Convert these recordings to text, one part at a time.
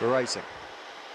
Racing.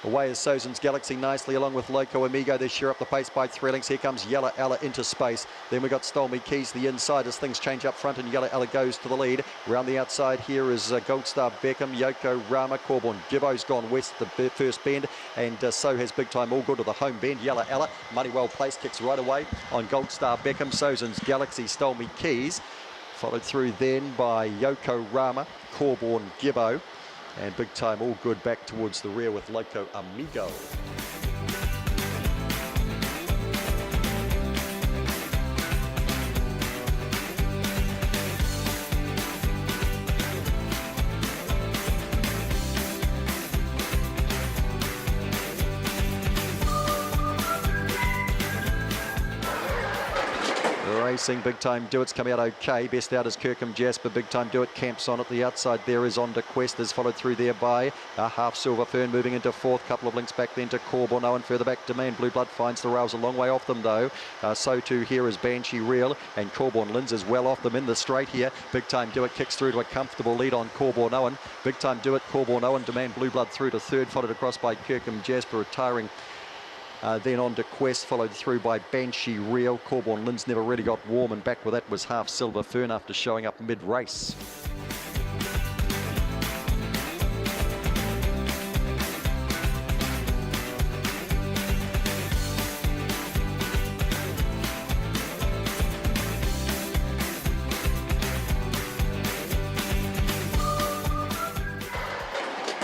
Away is Sozan's Galaxy nicely along with Loco Amigo. They share up the pace by 3 lengths. Here comes Yellow Ella into space. Then we got Stole Me Keys to the inside as things change up front and Yellow Ella goes to the lead. Round the outside here is Goldstar Beckham, Yoko Rama, Cawbourne. Gibbo's gone west the first bend and so has Bigtime All Good to the home bend. Yellow Ella, money well placed, kicks right away on Goldstar Beckham. Sozan's Galaxy, Stole Me Keys. Followed through then by Yoko Rama, Cawbourne, Gibbo. And Bigtime All Good back towards the rear with Loco Amigo. Racing, Bigtime Do It's come out okay. Best out is Kirkham Jasper. Bigtime Do It camps on at the outside. There is On to Quest, is followed through there by Half Silver Fern moving into fourth. Couple of links back then to Cawbourne. And further back to Man Blue Blood finds the rails a long way off them though. So too here is Banshee Reel and Cawbourne Lins is well off them in the straight here. Bigtime Do It kicks through to a comfortable lead on Cawbourne Owen. Bigtime Do It, Cawbourne Owen to Man Blue Blood through to third, followed across by Kirkham Jasper retiring. Then On to Quest, followed through by Banshee Reel. Cawbourne Lins never really got warm, and back with that was Half Silver Fern after showing up mid-race.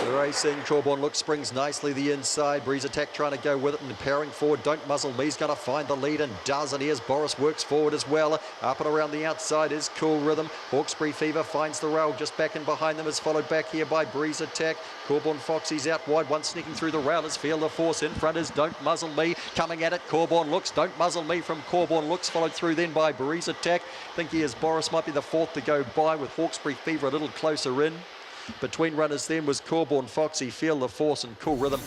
Racing, Cawbourne looks springs nicely the inside. Breeze Attack trying to go with it and powering forward. Don't Muzzle Me's going to find the lead and does. And here's Boris works forward as well. Up and around the outside is Cool Rhythm. Hawkesbury Fever finds the rail just back in behind them, is followed back here by Breeze Attack. Cawbourne Foxy's out wide, one sneaking through the rail is Feel the Force. In front is Don't Muzzle Me coming at it. Cawbourne looks, Don't Muzzle Me from Cawbourne looks, followed through then by Breeze Attack. I think here's Boris might be the fourth to go by with Hawkesbury Fever a little closer in. Between runners then was Cawbourne Foxy, Feel the Force and Cool Rhythm.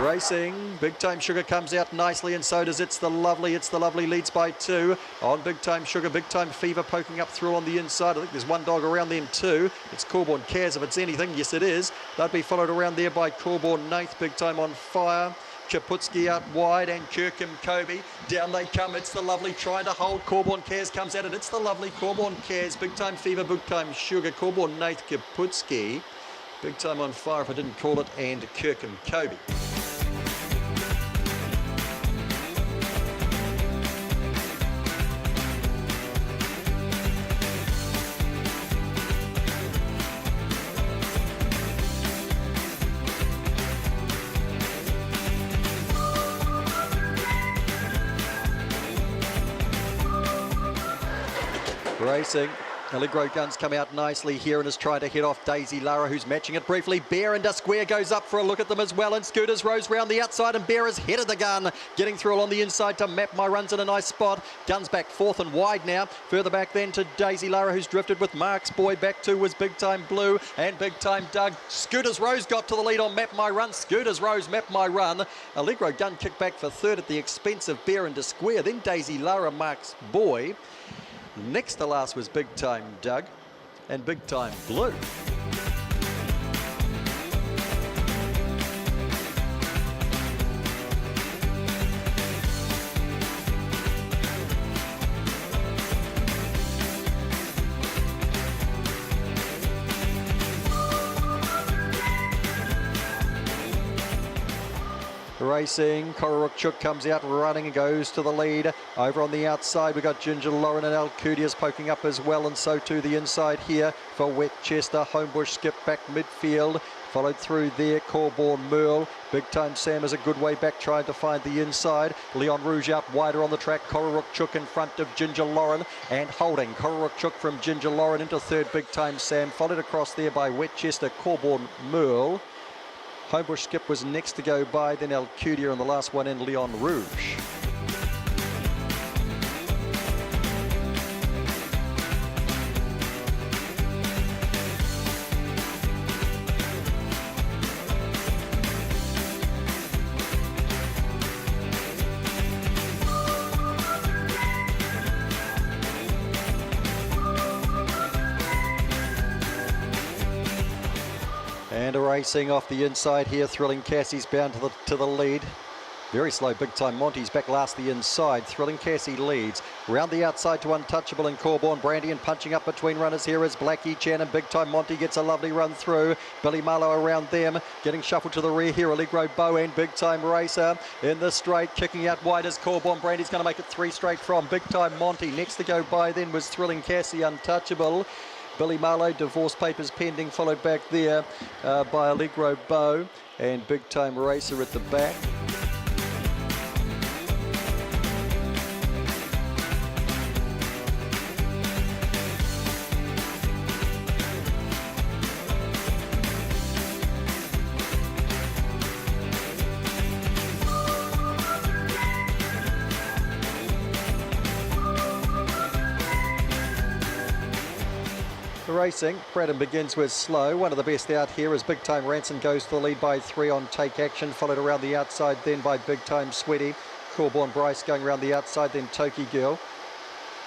Racing, Bigtime Sugar comes out nicely and so does It's the Lovely. It's the Lovely leads by 2 on Bigtime Sugar. Bigtime Fever poking up through on the inside. I think there's one dog around them too. It's Cawbourne Cares if it's anything. Yes, it is. They'll be followed around there by Cawbourne Nath. Bigtime on Fire. Kaputski out wide and Kirkham Kobe. Down they come. It's the Lovely trying to hold. Cawbourne Cares comes at it. It's the Lovely. Cawbourne Cares. Bigtime Fever. Bigtime Sugar. Cawbourne Nath. Kaputski. Bigtime on Fire if I didn't call it. And Kirkham Kobe. Racing, Allegro Guns come out nicely here and is trying to hit off Daisy Lara, who's matching it briefly. Bear and Square goes up for a look at them as well, and Scooters Rose round the outside, and Bear has headed the gun, getting through along the inside to Map My Runs in a nice spot. Guns back fourth and wide now. Further back then to Daisy Lara, who's drifted with Mark's Boy. Back to was Bigtime Blue and Bigtime Doug. Scooters Rose got to the lead on Map My Run. Scooters Rose, Map My Run. Allegro Gun kicked back for third at the expense of Bear and Square. Then Daisy Lara, Mark's Boy. Next to last was Bigtime Doug and Bigtime Blue. Racing, Kororukchuk comes out running and goes to the lead. Over on the outside we got Ginger Lauren and Alcudia's poking up as well, and so too the inside here for Wetchester. Homebush skip back midfield, followed through there Cawbourne Merle. Bigtime Sam is a good way back trying to find the inside. Leon Rouge out wider on the track. Kororukchuk in front of Ginger Lauren and holding. Kororukchuk from Ginger Lauren into third. Bigtime Sam followed across there by Wetchester, Cawbourne Merle. Homebush Skip was next to go by, then Alcudia and the last one in Leon Rouge. Racing off the inside here, Thrilling Cassie's bound to the lead. Very slow Bigtime Monty's back last the inside. Thrilling Cassie leads. Round the outside to Untouchable and Cawbourne Brandy, and punching up between runners here is Blackie Chan, and Bigtime Monty gets a lovely run through. Billy Marlowe around them. Getting shuffled to the rear here, Allegro Bow and Bigtime Racer in the straight. Kicking out wide as Cawbourne Brandy's going to make it 3 straight from Bigtime Monty. Next to go by then was Thrilling Cassie, Untouchable. Billy Marlowe, divorce papers pending, followed back there by Allegro Bow and Bigtime Racer at the back. Racing, Braddon Begins with slow. One of the best out here as Bigtime Ransom goes to the lead by 3 on Take Action, followed around the outside then by Bigtime Sweaty. Cawbourne Bryce going around the outside, then Toki Girl.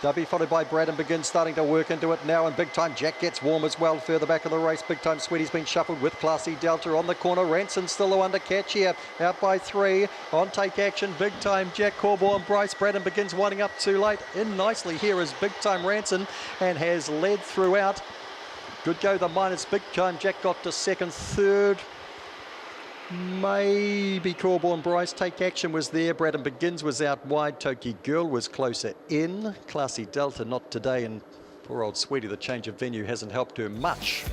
Dubby followed by Braddon Begins, starting to work into it now, and Bigtime Jack gets warm as well further back of the race. Bigtime Sweaty's been shuffled with Classy Delta on the corner. Ransom still the one to catch here, out by 3 on Take Action. Bigtime Jack, Cawbourne Bryce, Braddon Begins winding up too late. In nicely here is Bigtime Ransom and has led throughout. Good go the minus. Bigtime Jack got to second, third. Maybe Cawbourne Bryce. Take Action was there. Braddon Begins was out wide. Toki Girl was closer in. Classy Delta not today, and poor old Sweetie, the change of venue hasn't helped her much.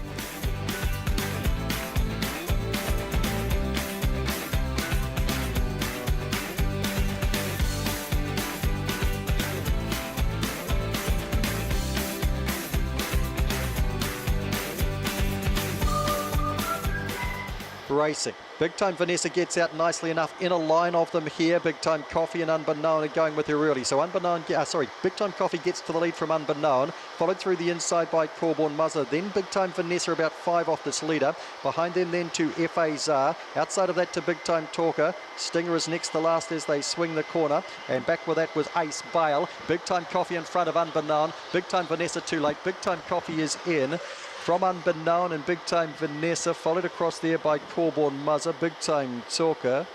Racing. Bigtime Vanessa gets out nicely enough in a line of them here. Bigtime Coffee and Unbeknown are going with her early. So Bigtime Coffee gets to the lead from Unbeknown, followed through the inside by Cawbourne Muzzer. Then Bigtime Vanessa about 5 off this leader. Behind them then to F.A. Czar. Outside of that to Bigtime Talker. Stinger is next to last as they swing the corner. And back with that was Ace Bale. Bigtime Coffee in front of Unbeknown. Bigtime Vanessa too late. Bigtime Coffee is in. From Unbeknown and Bigtime Vanessa, followed across there by Cawbourne Muzzer, Bigtime Talker,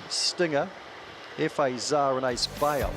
Stinger, F.A. Czar and Ace Bale.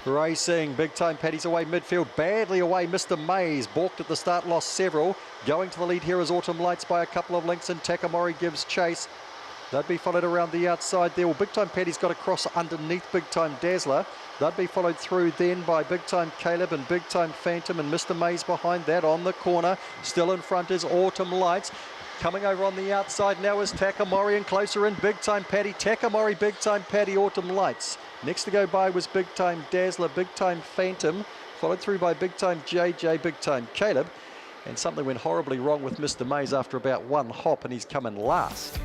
Racing, Bigtime Paddy's away midfield, badly away. Mr. Mays balked at the start, lost several. Going to the lead here is Autumn Lights by a couple of lengths, and Takamori gives chase. They'd be followed around the outside there. Well, Bigtime Paddy's got a cross underneath Bigtime Dazzler. They'd be followed through then by Bigtime Caleb and Bigtime Phantom, and Mr. Mays behind that on the corner. Still in front is Autumn Lights. Coming over on the outside now is Takamori, and closer in Bigtime Paddy. Takamori, Bigtime Paddy, Autumn Lights. Next to go by was Bigtime Dazzler, Bigtime Phantom, followed through by Bigtime JJ, Bigtime Caleb. And something went horribly wrong with Mr. Mays after about one hop, and he's coming last.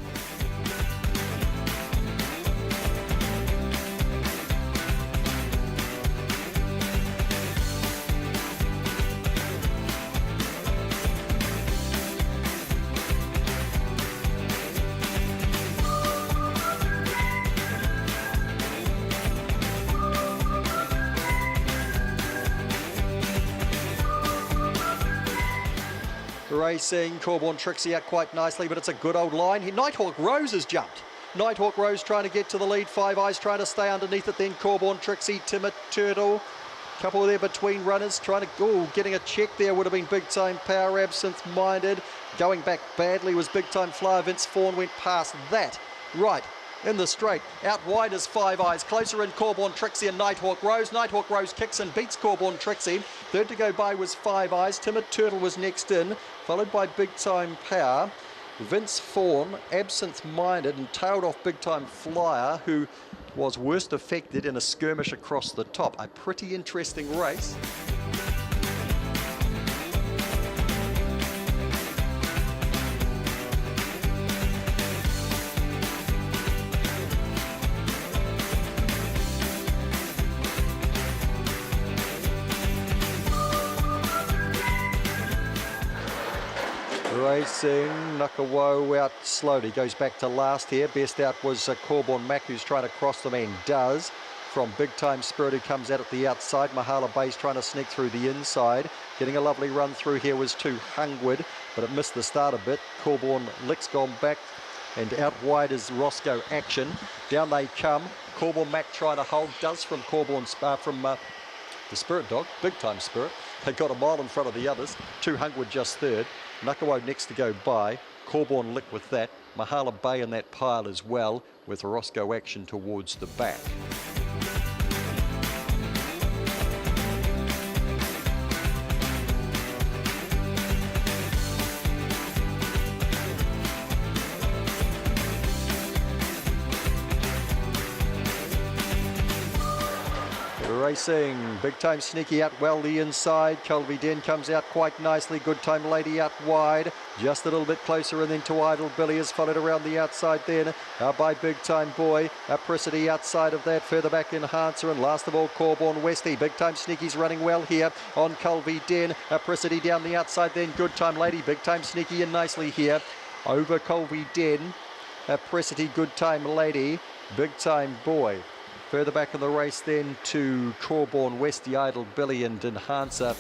Racing, Cawbourne Trixie out quite nicely, but it's a good old line. Nighthawk Rose has jumped. Nighthawk Rose trying to get to the lead. Five Eyes trying to stay underneath it. Then Cawbourne Trixie, Timid Turtle. Couple there between runners trying to, getting a check there would have been Bigtime Power, Absinthe Minded. Going back badly was Bigtime Flyer. Vince Fawn went past that. Right. In the straight, out wide is Five Eyes, closer in Cawbourne Trixie and Nighthawk Rose. Nighthawk Rose kicks and beats Cawbourne Trixie. Third to go by was Five Eyes. Timid Turtle was next in, followed by Bigtime Power, Vince Fawn, Absinthe Minded, and tailed off Bigtime Flyer, who was worst affected in a skirmish across the top. A pretty interesting race. Racing, Nukawo out slowly, goes back to last here. Best out was Cawbourne Mac, who's trying to cross them and does. From Big Time Spirit, who comes out at the outside. Mahala Bay's trying to sneak through the inside. Getting a lovely run through here was Too Hungwood, but it missed the start a bit. Cawbourne Lick's gone back, and out wide is Roscoe Action. Down they come. Cawbourne Mac trying to hold, does from the Spirit Dog, Big Time Spirit. They got a mile in front of the others. Too Hungwood just third. Nukawo next to go by. Cawbourne Lick with that. Mahala Bay in that pile as well, with Roscoe Action towards the back. Racing, Big Time Sneaky out well the inside. Colby Den comes out quite nicely. Good Time Lady out wide, just a little bit closer, and then Untitled Billy is followed around the outside then by Big Time Boy. Apricity outside of that, further back Enhancer, and last of all Cawbourne Westy. Big Time Sneaky's running well here on Colby Den. Apricity down the outside then, Good Time Lady. Big Time Sneaky in nicely here over Colby Den. Apricity, Good Time Lady, Big Time Boy. Further back in the race then to Cawbourne West, the Idle Billy and Enhancer.